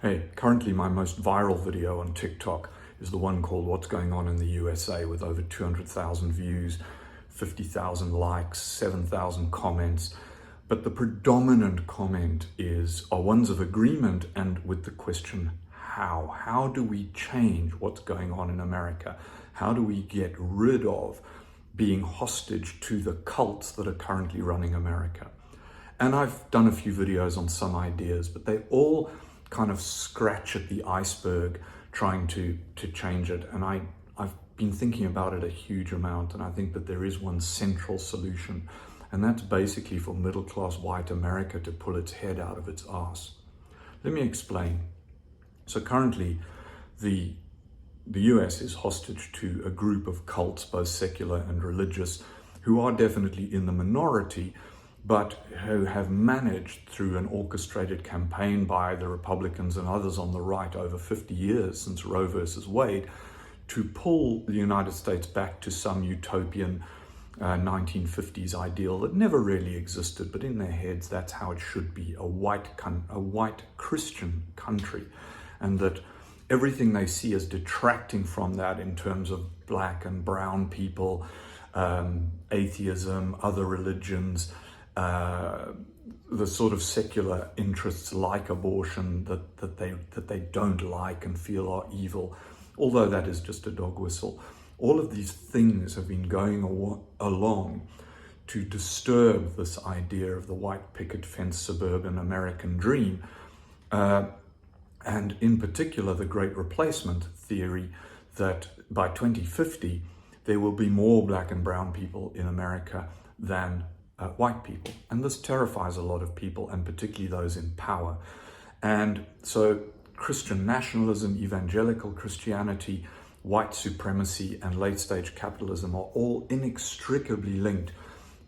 Hey, currently my most viral video on TikTok is the one called What's Going On in the USA, with over 200,000 views, 50,000 likes, 7,000 comments. But the predominant comment are ones of agreement and with the question, how? How do we change what's going on in America? How do we get rid of being hostage to the cults that are currently running America? And I've done a few videos on some ideas, but they all kind of scratch at the iceberg trying to change it. And I've been thinking about it a huge amount, and I think that there is one central solution, and that's basically for middle-class white America to pull its head out of its arse. Let me explain. So currently, the US is hostage to a group of cults, both secular and religious, who are definitely in the minority, but who have managed through an orchestrated campaign by the Republicans and others on the right over 50 years since Roe versus Wade to pull the United States back to some utopian 1950s ideal that never really existed, but in their heads that's how it should be, a white Christian country, and that everything they see as detracting from that in terms of black and brown people, atheism, other religions, the sort of secular interests like abortion that they don't like and feel are evil, although that is just a dog whistle. All of these things have been going along to disturb this idea of the white picket fence suburban American dream, and in particular the Great Replacement theory that by 2050 there will be more black and brown people in America than white people. And this terrifies a lot of people, and particularly those in power. And so Christian nationalism, evangelical Christianity, white supremacy, and late-stage capitalism are all inextricably linked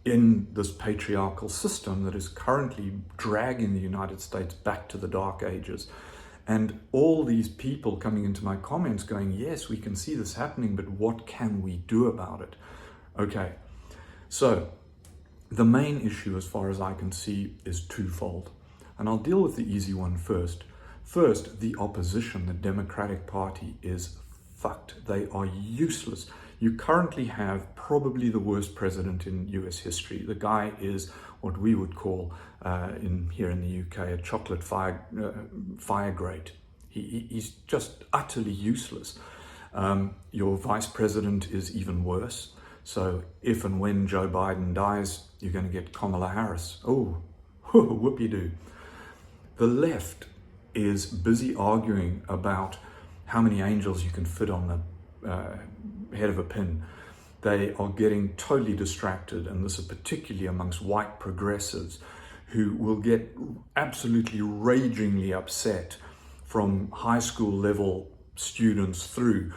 in this patriarchal system that is currently dragging the United States back to the Dark Ages. And all these people coming into my comments going, yes, we can see this happening, but what can we do about it? Okay, so the main issue, as far as I can see, is twofold. And I'll deal with the easy one first. First, the opposition, the Democratic Party, is fucked. They are useless. You currently have probably the worst president in US history. The guy is what we would call, here in the UK, a chocolate fire grate. He's just utterly useless. Your vice president is even worse. So if and when Joe Biden dies, you're going to get Kamala Harris. Oh, whoopie-doo. The left is busy arguing about how many angels you can fit on the head of a pin. They are getting totally distracted, and this is particularly amongst white progressives who will get absolutely ragingly upset from high school level students through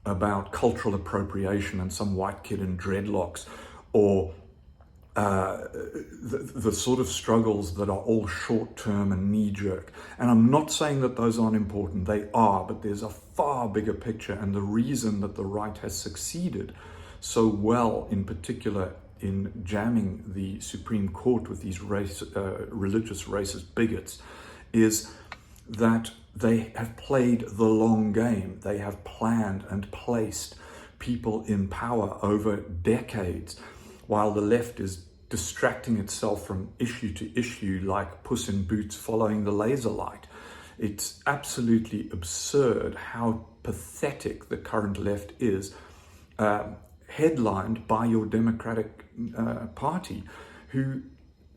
about cultural appropriation and some white kid in dreadlocks, or the sort of struggles that are all short-term and knee-jerk. And I'm not saying that those aren't important, they are, but there's a far bigger picture, and the reason that the right has succeeded so well, in particular in jamming the Supreme Court with these religious racist bigots, is that they have played the long game. They have planned and placed people in power over decades, while the left is distracting itself from issue to issue like Puss in Boots following the laser light. It's absolutely absurd how pathetic the current left is, headlined by your Democratic Party, who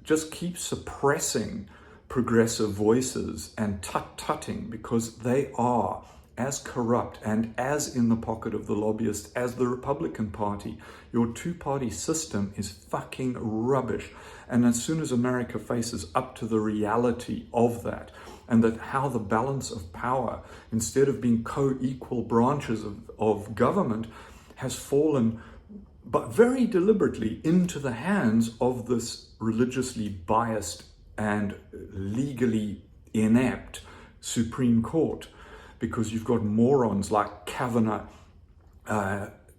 just keeps suppressing progressive voices and tut-tutting because they are as corrupt and as in the pocket of the lobbyists as the Republican Party. Your two-party system is fucking rubbish. And as soon as America faces up to the reality of that, and that how the balance of power, instead of being co-equal branches of government, has fallen, but very deliberately, into the hands of this religiously biased and legally inept Supreme Court, because you've got morons like Kavanaugh,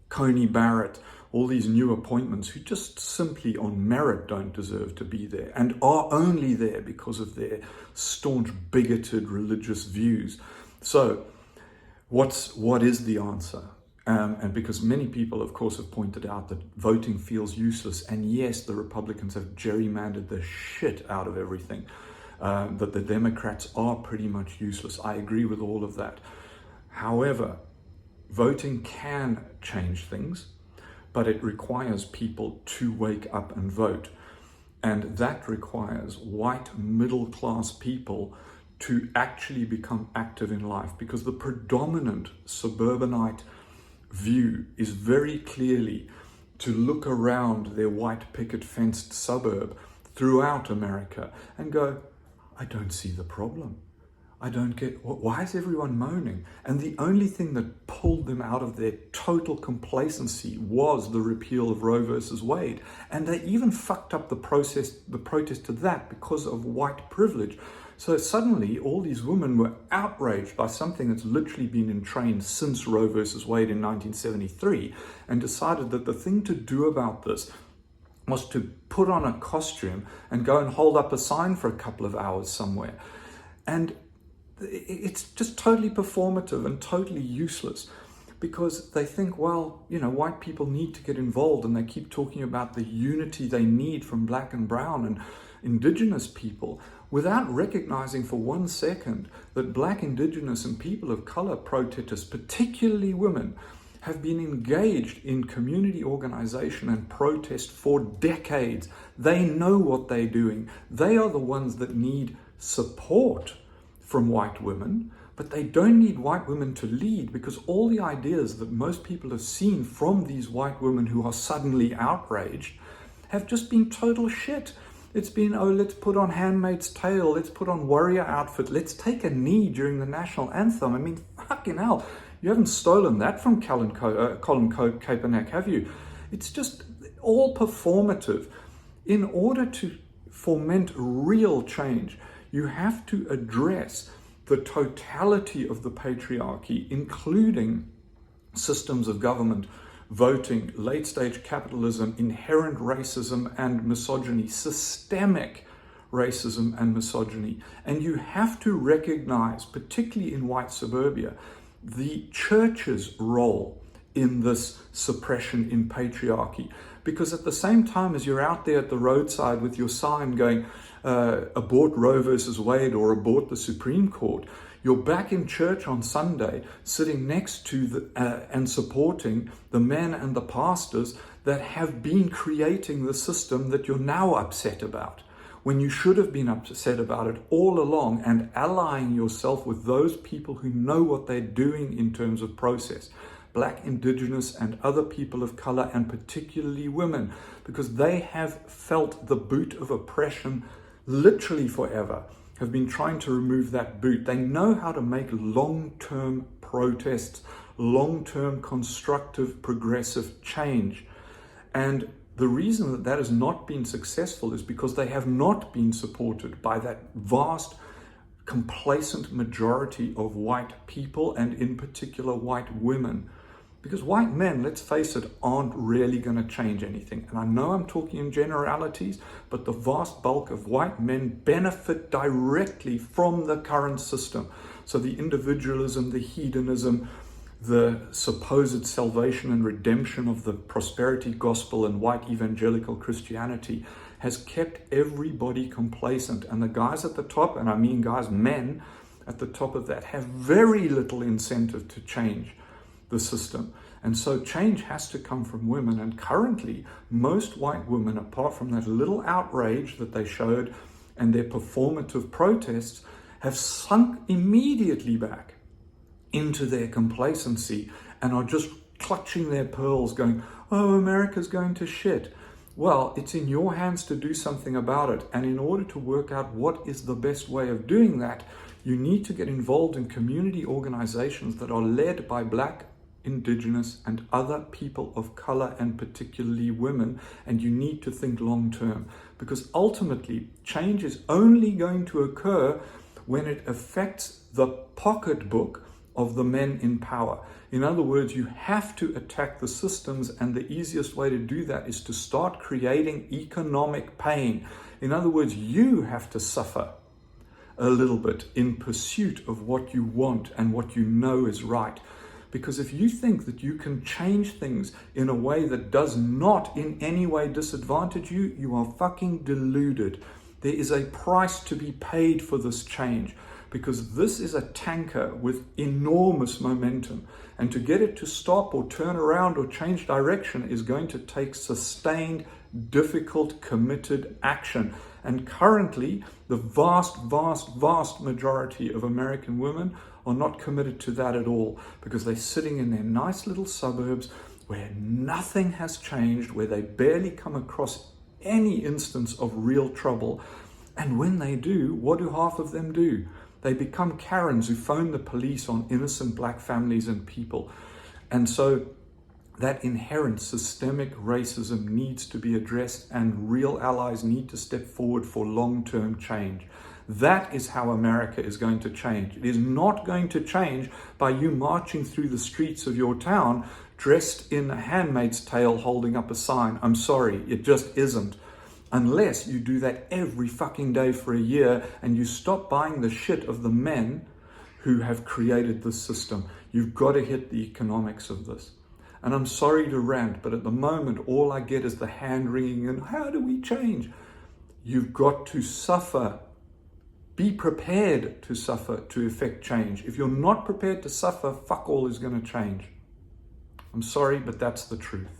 Coney Barrett, all these new appointments who just simply on merit don't deserve to be there and are only there because of their staunch, bigoted religious views. So what is the answer? And because many people, of course, have pointed out that voting feels useless. And yes, the Republicans have gerrymandered the shit out of everything. That the Democrats are pretty much useless. I agree with all of that. However, voting can change things, but it requires people to wake up and vote. And that requires white middle-class people to actually become active in life, because the predominant suburbanite view is very clearly to look around their white picket fenced suburb throughout America and go, I don't see the problem. I don't get, why is everyone moaning? And the only thing that pulled them out of their total complacency was the repeal of Roe versus Wade. And they even fucked up the protest to that because of white privilege. So suddenly all these women were outraged by something that's literally been entrained since Roe versus Wade in 1973, and decided that the thing to do about this was to put on a costume and go and hold up a sign for a couple of hours somewhere. And it's just totally performative and totally useless, because they think, well, you know, white people need to get involved, and they keep talking about the unity they need from black and brown and indigenous people, without recognizing for 1 second that black, indigenous, and people of color protesters, particularly women, have been engaged in community organization and protest for decades. They know what they're doing. They are the ones that need support from white women, but they don't need white women to lead, because all the ideas that most people have seen from these white women who are suddenly outraged have just been total shit. It's been, oh, let's put on Handmaid's Tale, let's put on warrior outfit, let's take a knee during the national anthem. I mean, fucking hell, you haven't stolen that from Colin Kaepernick, have you? It's just all performative. In order to foment real change, you have to address the totality of the patriarchy, including systems of government, voting, late-stage capitalism, inherent racism and misogyny, systemic racism and misogyny. And you have to recognize, particularly in white suburbia, the church's role in this suppression in patriarchy. Because at the same time as you're out there at the roadside with your sign going, abort Roe versus Wade or abort the Supreme Court, you're back in church on Sunday, sitting next to and supporting the men and the pastors that have been creating the system that you're now upset about, when you should have been upset about it all along, and allying yourself with those people who know what they're doing in terms of process. Black, indigenous, and other people of color, and particularly women, because they have felt the boot of oppression literally forever, have been trying to remove that boot. They know how to make long-term protests, long-term constructive, progressive change. And the reason that that has not been successful is because they have not been supported by that vast, complacent majority of white people, and in particular white women. Because white men, let's face it, aren't really going to change anything. And I know I'm talking in generalities, but the vast bulk of white men benefit directly from the current system. So the individualism, the hedonism, the supposed salvation and redemption of the prosperity gospel and white evangelical Christianity has kept everybody complacent. And the guys at the top, and I mean guys, men at the top of that, have very little incentive to change the system. And so change has to come from women. And currently, most white women, apart from that little outrage that they showed and their performative protests, have sunk immediately back into their complacency and are just clutching their pearls going, oh, America's going to shit. Well, it's in your hands to do something about it. And in order to work out what is the best way of doing that, you need to get involved in community organizations that are led by Black, Indigenous, and other people of color, and particularly women. And you need to think long term, because ultimately change is only going to occur when it affects the pocketbook of the men in power. In other words, you have to attack the systems, and the easiest way to do that is to start creating economic pain. In other words, you have to suffer a little bit in pursuit of what you want and what you know is right. Because if you think that you can change things in a way that does not in any way disadvantage you, you are fucking deluded. There is a price to be paid for this change, because this is a tanker with enormous momentum. And to get it to stop or turn around or change direction is going to take sustained, difficult, committed action. And currently, the vast majority of American women are not committed to that at all, because they're sitting in their nice little suburbs where nothing has changed, where they barely come across any instance of real trouble. And when they do, what do half of them do? They become Karens who phone the police on innocent black families and people. And so that inherent systemic racism needs to be addressed, and real allies need to step forward for long-term change. That is how America is going to change. It is not going to change by you marching through the streets of your town dressed in a Handmaid's Tale holding up a sign. I'm sorry, it just isn't. Unless you do that every fucking day for a year and you stop buying the shit of the men who have created this system. You've got to hit the economics of this. And I'm sorry to rant, but at the moment, all I get is the hand wringing and how do we change? You've got to suffer. Be prepared to suffer to effect change. If you're not prepared to suffer, fuck all is going to change. I'm sorry, but that's the truth.